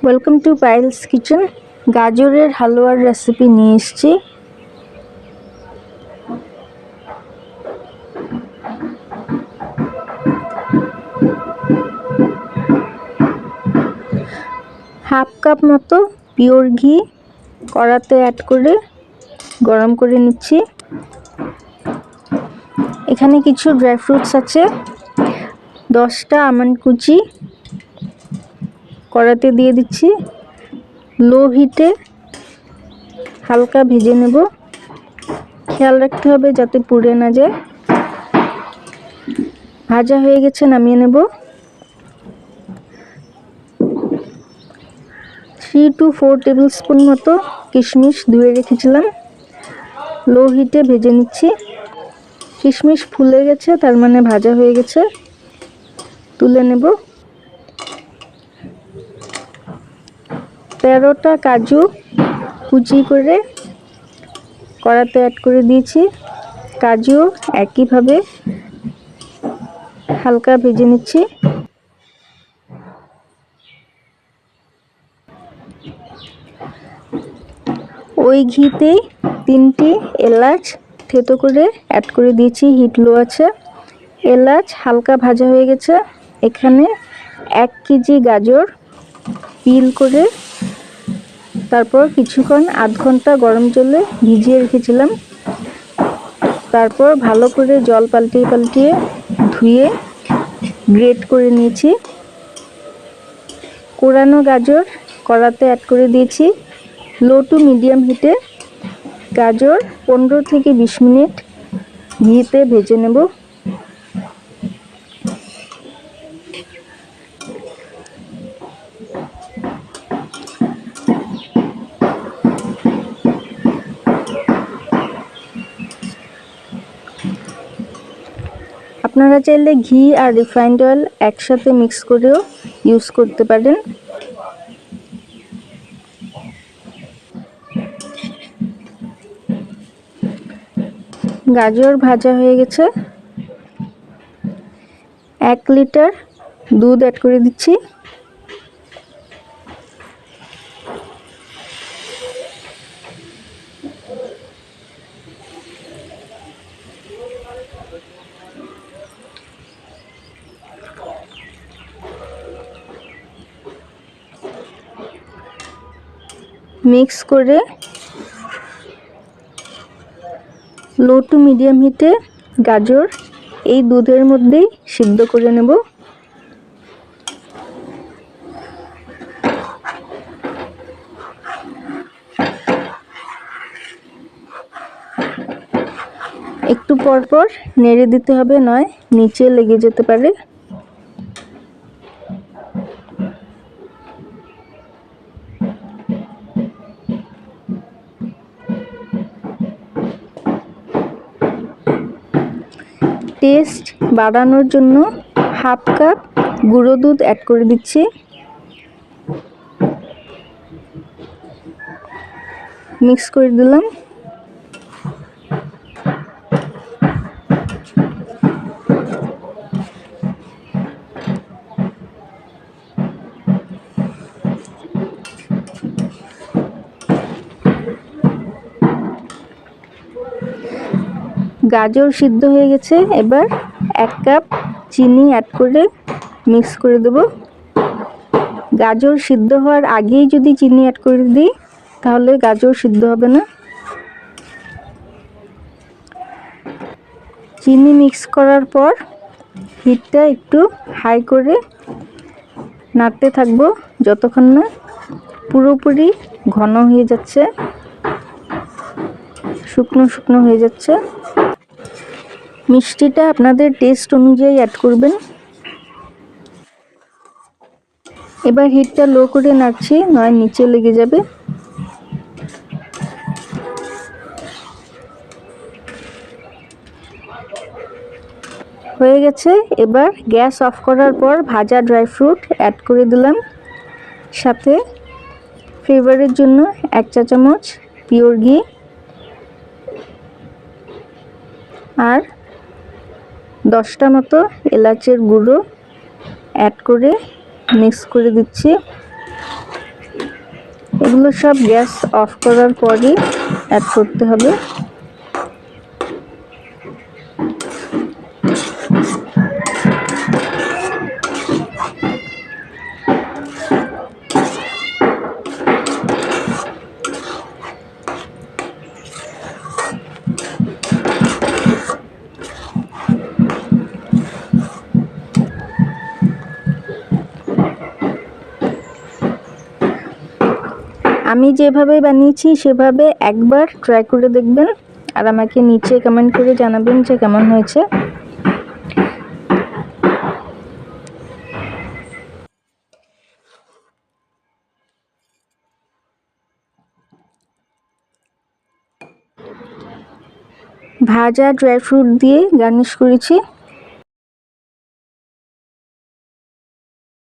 Welcome to Payel's kitchen. গাজরের হালুয়ার recipe নিয়ে এসেছি। হাফ কাপ মতো পিওর ঘি কড়াতে অ্যাড করে গরম করে নিচ্ছি। এখানে কিছু ড্রাই ফ্রুটস আছে। 10টা আমন্ড কুচি কড়াতে দিয়ে দিচ্ছি। লো হিটে হালকা ভেজে নেব। খেয়াল রাখতে হবে যাতে পুড়ে না যায়। ভাজা হয়ে গেছে, নামিয়ে নেব। 3 to 4 টেবিল স্পুন মতো কিশমিশ ধুয়ে রেখেছিলাম, লো হিটে ভেজে নিচ্ছি। কিশমিশ ফুলে গেছে, তার মানে ভাজা হয়ে গেছে। তুলে নেব। 13টা কাজু কুচি করে কড়াতে অ্যাড করে দিয়েছি। কাজু একইভাবে হালকা ভেজে নিচ্ছি। ওই ঘিতেই 3টি এলাচ থেতো করে অ্যাড করে দিয়েছি, হিট লো আছে। এলাচ হালকা ভাজা হয়ে গেছে। এখানে 1 কেজি গাজর পিল করে তারপর কিছুক্ষণ আধ ঘন্টা গরম জলে ভিজিয়ে রেখেছিলাম। তারপর ভালো করে জল পাল্টিয়ে পাল্টিয়ে ধুয়ে গ্রেট করে নিয়েছি। কোরানো গাজর কড়াতে অ্যাড করে দিয়েছি। লো টু মিডিয়াম হিটে গাজর 15 থেকে 20 মিনিট ঘিতে ভেজে নেব। আপনারা চাইলে ঘি আর রিফাইন্ড অয়েল একসাথে মিক্স করেও ইউজ করতে পারেন। গাজর ভাজা হয়ে গেছে। 1 লিটার দুধ অ্যাড করে দিচ্ছি। মিক্স করে লো টু মিডিয়াম হিটে গাজর এই দুধের মধ্যেই সিদ্ধ করে নেব। একটু পর পর নেড়ে দিতে হবে, নয় নিচে লেগে যেতে পারে। টেস্ট বাড়ানোর জন্য হাফ কাপ গুঁড়ো দুধ অ্যাড করে দিচ্ছি। মিক্স করে দিলাম। গাজর সিদ্ধ হয়ে গেছে। এবার 1 কাপ চিনি অ্যাড করে মিক্স করে দেব। গাজর সিদ্ধ হওয়ার আগেই যদি চিনি অ্যাড করে দিই তাহলে গাজর সিদ্ধ হবে না। চিনি মিক্স করার পর হিটটা একটু হাই করে নাড়তে থাকবো যতক্ষণ না পুরোপুরি ঘন হয়ে যাচ্ছে, শুকনো শুকনো হয়ে যাচ্ছে। মিষ্টিটা আপনাদের টেস্ট অনুযায়ী অ্যাড করবেন। এবার হিটটা লো করে নাড়ছি, নয় নিচে লেগে যাবে। হয়ে গেছে। এবার গ্যাস অফ করার পর ভাজা ড্রাই ফ্রুট অ্যাড করে দিলাম। সাথে ফ্লেভারের জন্য 1 চা চামচ পিওর ঘি আর 10টা মতো এলাচের গুঁড়ো অ্যাড করে মিক্স করে দিচ্ছি। এগুলো সব গ্যাস অফ করার পরই অ্যাড করতে হবে। আমি যেভাবে বানিয়েছি সেভাবে একবার ট্রাই করে দেখবেন আর আমাকে নিচে কমেন্ট করে জানাবেন যে কেমন হয়েছে। ভাজা ড্রাই ফ্রুট দিয়ে গার্নিশ করেছি।